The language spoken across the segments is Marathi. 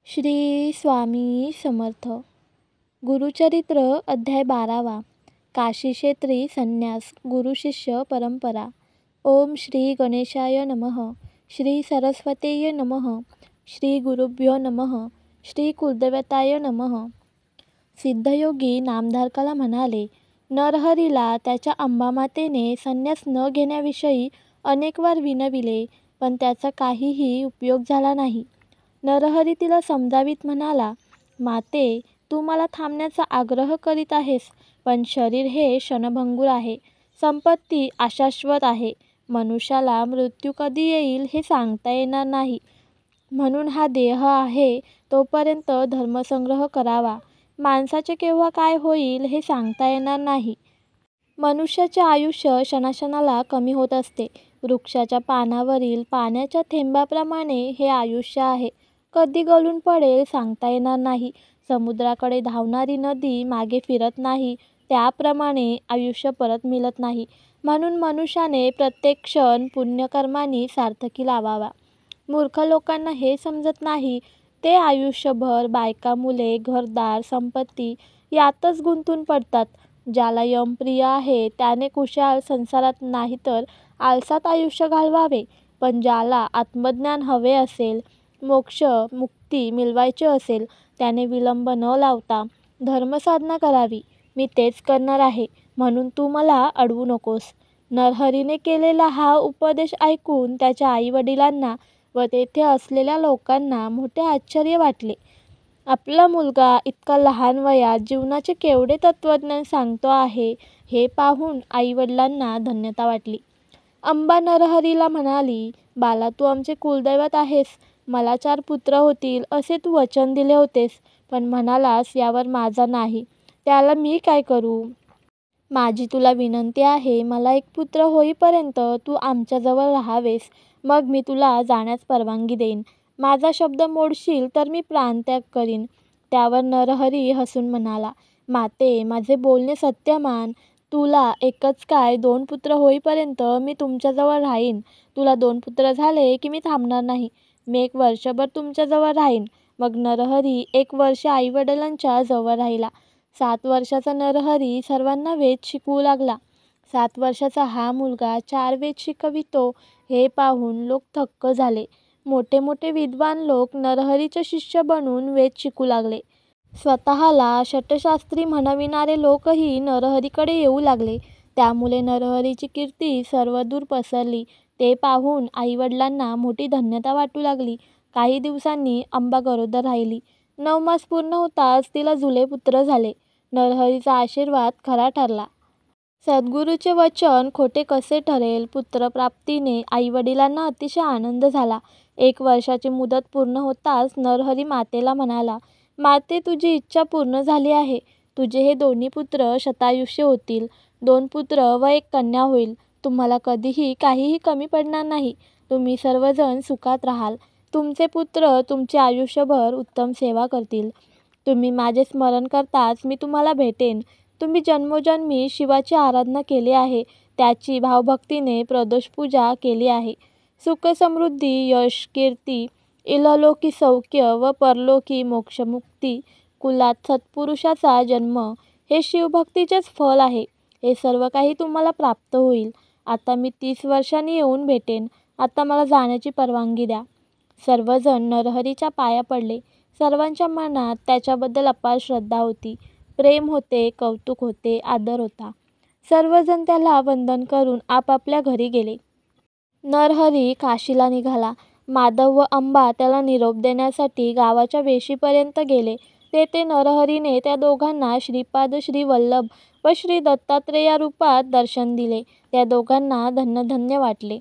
श्री स्वामी समर्थ. गुरुचरित्र अध्याय 12वा. काशी क्षेत्री संन्यास गुरुशिष्य परंपरा. ओम श्री गणेशाय नमः. श्री सरस्वतेय नमः. श्री गुरुभ्यो नमः. श्री कुलदेवताय नमः. सिद्धयोगी नामधारकाला म्हणाले, नरहरीला त्याच्या अंबामातेने संन्यास न घेण्याविषयी अनेक वार विनविले, पण त्याचा काहीही उपयोग झाला नाही. नरहरी तिला समजावीत म्हणाला, माते, तू मला थांबण्याचा आग्रह करीत आहेस, पण शरीर हे क्षणभंगूर आहे. संपत्ती अशाश्वत आहे. मनुष्याला मृत्यू कधी येईल हे सांगता येणार नाही. म्हणून हा देह आहे तोपर्यंत धर्मसंग्रह करावा. माणसाचे केव्हा काय होईल हे सांगता येणार नाही. मनुष्याचे आयुष्य क्षणाक्षणाला कमी होत असते. वृक्षाच्या पानावरील पाण्याच्या थेंबाप्रमाणे हे आयुष्य आहे. कधी गळून पडेल सांगता येणार नाही. समुद्राकडे धावणारी नदी मागे फिरत नाही, त्याप्रमाणे आयुष्य परत मिळत नाही. म्हणून मनुष्याने प्रत्येक क्षण पुण्यकर्मांनी सार्थकी लावावा. मूर्ख लोकांना हे समजत नाही. ते आयुष्यभर बायका, मुले, घरदार, संपत्ती यातच गुंतून पडतात. ज्याला यम प्रिय आहे त्याने कुशाल संसारात नाही तर आळसात आयुष्य घालवावे. पण ज्याला आत्मज्ञान हवे असेल, मोक्ष मुक्ती मिळवायची असेल, त्याने विलंब न लावता धर्मसाधना करावी. मी तेच करणार आहे, म्हणून तू मला अडवू नकोस. नरहरीने केलेला हा उपदेश ऐकून त्याच्या आईवडिलांना व तेथे असलेल्या लोकांना मोठे आश्चर्य वाटले. आपला मुलगा इतका लहान वयात जीवनाचे केवढे तत्त्वज्ञान सांगतो आहे हे पाहून आईवडिलांना धन्यता वाटली. अंबा नरहरीला म्हणाली, बाला, तू आमचे कुलदैवत आहेस. मला 4 पुत्र होतील असे तू वचन दिले होतेस, पण म्हणालास यावर माझा नाही. त्याला मी काय करू? माझी तुला विनंती आहे, मला 1 पुत्र होईपर्यंत तू आमच्याजवळ राहावेस. मग मी तुला जाण्यास परवानगी देईन. माझा शब्द मोडशील तर मी प्राणत्याग करीन. त्यावर नरहरी हसून म्हणाला, माते, माझे बोलणे सत्य मान. तुला एकच काय 2 पुत्र होईपर्यंत मी तुमच्याजवळ राहीन. तुला 2 पुत्र झाले की मी थांबणार नाही. मी 1 वर्षभर तुमच्याजवळ राहीन. मग नरहरी 1 वर्ष आईवडिलांच्या जवळ राहिला. 7 वर्षाचा नरहरी सर्वांना वेद शिकवू लागला. 7 वर्षाचा हा मुलगा 4 वेद शिकवितो हे पाहून लोक थक्क झाले. मोठे मोठे विद्वान लोक नरहरीचे शिष्य बनून वेद शिकू लागले. स्वतःला षटशास्त्री म्हणविणारे लोकही नरहरीकडे येऊ लागले. त्यामुळे नरहरीची कीर्ती सर्वदूर पसरली. ते पाहून आईवडिलांना मोठी धन्यता वाटू लागली. काही दिवसांनी अंबा गरोदर राहिली. 9 मास पूर्ण होताच तिला जुळे पुत्र झाले. नरहरीचा आशीर्वाद खरा ठरला. सद्गुरूचे वचन खोटे कसे ठरेल? पुत्रप्राप्तीने आईवडिलांना अतिशय आनंद झाला. 1 वर्षाची मुदत पूर्ण होताच नरहरी मातेला म्हणाला, माते, तुझी इच्छा पूर्ण झाली आहे. तुझे हे 2 पुत्र शतायुष्य होतील. 2 पुत्र व 1 कन्या होईल. तुम्हाला कधीही काहीही कमी पडणार नाही. तुम्ही सर्वजण सुखात राहाल. तुमचे पुत्र तुमचे आयुष्यभर उत्तम सेवा करतील. तुम्ही माझे स्मरण करताच मी तुम्हाला भेटेन. तुम्ही जन्मोजन्मी शिवाची आराधना केली आहे, त्याची भावभक्तीने प्रदोष पूजा केली आहे. सुख समृद्धी, यश, कीर्ती, इहलोकी सौख्य व परलोकी मोक्षमुक्ती, कुलात सत्पुरुषाचा जन्म हे शिवभक्तीचेच फल आहे. हे सर्व काही तुम्हाला प्राप्त होईल. आता मी 30 वर्षांनी येऊन भेटेन. आता मला जाण्याची परवानगी द्या. सर्वजण नरहरीच्या पाया पडले. सर्वांच्या मनात त्याच्याबद्दल अपार श्रद्धा होती. प्रेम होते, कौतुक होते, आदर होता. सर्वजण त्याला वंदन करून आपापल्या घरी गेले. नरहरी काशीला निघाला. माधव व अंबा त्याला निरोप देण्यासाठी गावाच्या वेशीपर्यंत गेले. तेथे नरहरीने त्या दोघांना श्रीपाद, श्रीवल्लभ व श्री दत्तात्रेया रूपात दर्शन दिले. त्या दोघांना धन्य वाटले.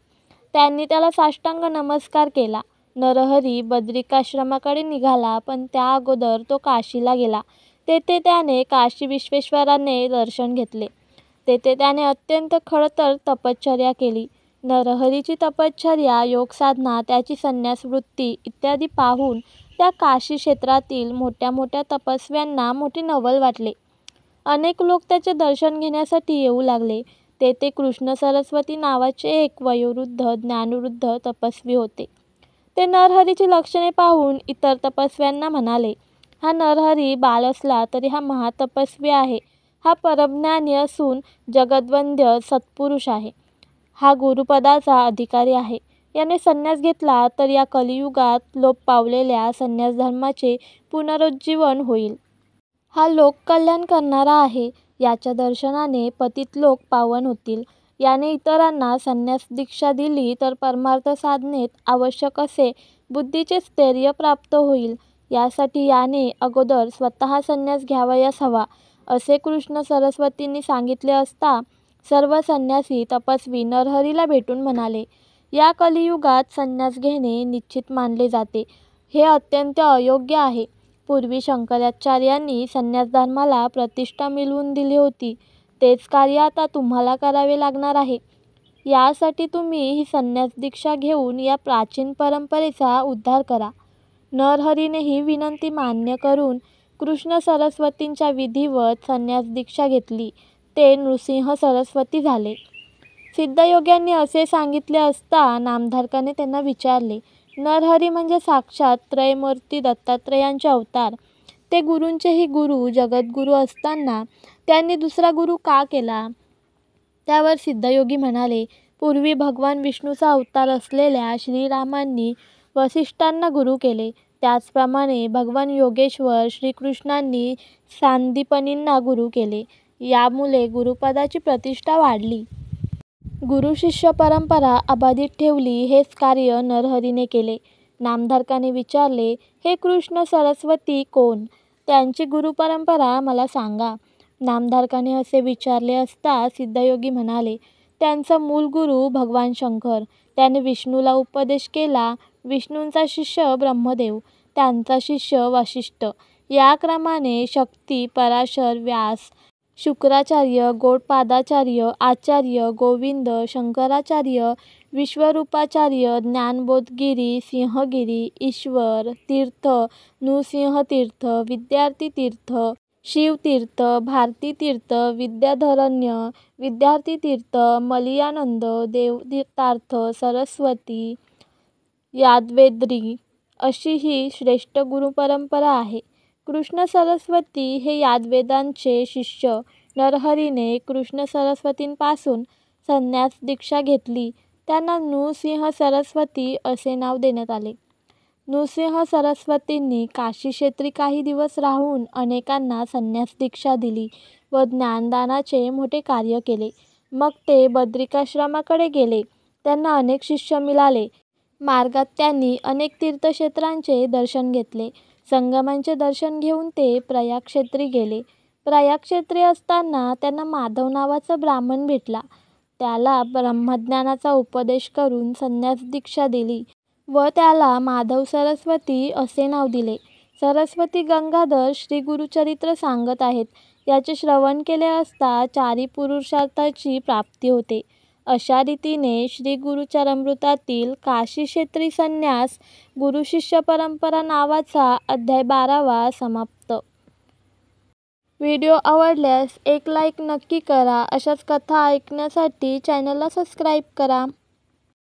त्यांनी त्याला साष्टांग नमस्कार केला. नरहरी बद्रिकाश्रमाकडे निघाला, पण त्या अगोदर तो काशीला गेला. तेथे त्याने काशी विश्वेश्वराने दर्शन घेतले. तेथे त्याने अत्यंत खडतर तपश्चर्या केली. नरहरीची तपश्चर्या, योगसाधना, त्याची संन्यास वृत्ती इत्यादी पाहून त्या काशी क्षेत्रातील मोठ्या मोठ्या तपस्व्यांना मोठे नवल वाटले. अनेक लोक त्याचे दर्शन घेण्यासाठी येऊ लागले. तेथे कृष्ण सरस्वती नावाचे एक वयोवृद्ध ज्ञानवृद्ध तपस्वी होते. ते नरहरीची लक्षणे पाहून इतर तपस्व्यांना म्हणाले, हा नरहरी बाल असला तरी हा महातपस्वी आहे. हा परमज्ञानी असून जगद्वंद्य सत्पुरुष आहे. हा गुरुपदाचा अधिकारी आहे. याने संन्यास घेतला तर या कलियुगात लोप पावलेल्या संन्यास धर्माचे पुनरुज्जीवन होईल. हा लोककल्याण करणारा आहे. याच्या दर्शनाने पतित लोक पावन होतील. याने इतरांना संन्यास दीक्षा दिली तर परमार्थ साधनेत आवश्यक असे बुद्धीचे स्थैर्य प्राप्त होईल. यासाठी याने अगोदर स्वतः संन्यास घ्यावयास हवा, असे कृष्ण सरस्वतींनी सांगितले असता सर्व संन्यासी तपस्वी नरहरीला भेटून म्हणाले, या कलियुगात संन्यास घेणे निश्चित मानले जाते. हे अत्यंत अयोग्य आहे. पूर्वी शंकराचार्यांनी संन्यास धर्माला प्रतिष्ठा मिळवून दिली होती. तेच कार्य आता तुम्हाला करावे लागणार आहे. यासाठी तुम्ही ही संन्यास दीक्षा घेऊन या प्राचीन परंपरेचा उद्धार करा. नरहरीने ही विनंती मान्य करून कृष्ण सरस्वतींच्या विधिवत संन्यास दीक्षा घेतली. ते नृसिंह सरस्वती झाले. सिद्धयोग्यांनी असे सांगितले असता नामधारकाने त्यांना विचारले, नरहरी म्हणजे साक्षात त्रयमूर्ती दत्तात्रेयांचे अवतार. ते गुरूंचेही गुरु जगद्गुरू असताना त्यांनी दुसरा गुरु का केला? त्यावर सिद्धयोगी म्हणाले, पूर्वी भगवान विष्णूचा अवतार असलेल्या श्रीरामांनी वसिष्ठांना गुरु केले. त्याचप्रमाणे भगवान योगेश्वर श्रीकृष्णांनी सांदीपनींना गुरु केले. यामुळे गुरुपदाची प्रतिष्ठा वाढली. गुरु-शिष्य परंपरा अबाधित ठेवली. हेच कार्य नरहरीने केले. नामधारकाने विचारले, हे कृष्ण सरस्वती कोण? त्यांची गुरुपरंपरा मला सांगा. नामधारकाने असे विचारले असता सिद्धयोगी म्हणाले, त्यांचा मूल गुरु भगवान शंकर. त्याने विष्णूला उपदेश केला. विष्णूंचा शिष्य ब्रह्मदेव, त्यांचा शिष्य वसिष्ठ. या क्रमाने शक्ती, पराशर, व्यास, शुक्राचार्य, गौडपादाचार्य, आचार्य, गोविंद, शंकराचार्य, विश्वरूपाचार्य, ज्ञानबोधगिरी, सिंहगिरी, ईश्वर तीर्थ, नृसिंहतीर्थ, विद्यार्थीतीर्थ, शिवतीर्थ, भारतीतीर्थ, विद्याधरण्य, विद्यार्थीतीर्थ, मलियानंद, देवतीर्थ, सरस्वती, यादवेद्री अशी ही श्रेष्ठ गुरुपरंपरा आहे. कृष्ण सरस्वती हे यादवेदांचे शिष्य. नरहरीने कृष्ण सरस्वतींपासून संन्यास दीक्षा घेतली. त्यांना नृसिंह सरस्वती असे नाव देण्यात आले. नृसिंह सरस्वतींनी काशी क्षेत्री काही दिवस राहून अनेकांना संन्यास दीक्षा दिली व ज्ञानदानाचे मोठे कार्य केले. मग ते बद्रिकाश्रमाकडे गेले. त्यांना अनेक शिष्य मिळाले. मार्गात त्यांनी अनेक तीर्थक्षेत्रांचे दर्शन घेतले. संगमांचे दर्शन घेऊन ते प्रयागक्षेत्री गेले. प्रयागक्षेत्री असताना त्यांना माधव नावाचा ब्राह्मण भेटला. त्याला ब्रह्मज्ञानाचा उपदेश करून संन्यास दीक्षा दिली व त्याला माधव सरस्वती असे नाव दिले. सरस्वती गंगाधर श्री गुरुचरित्र सांगत आहेत. याचे श्रवण केले असता चारी पुरुषार्थाची प्राप्ती होते. अशा रीतीने श्री गुरुचरमृतातील काशी क्षेत्री संन्यास गुरुशिष्य परंपरा नावाचा अध्याय 12वा समाप्त. व्हिडिओ आवडल्यास एक लाईक नक्की करा. अशाच कथा ऐकण्यासाठी चॅनलला सबस्क्राईब करा.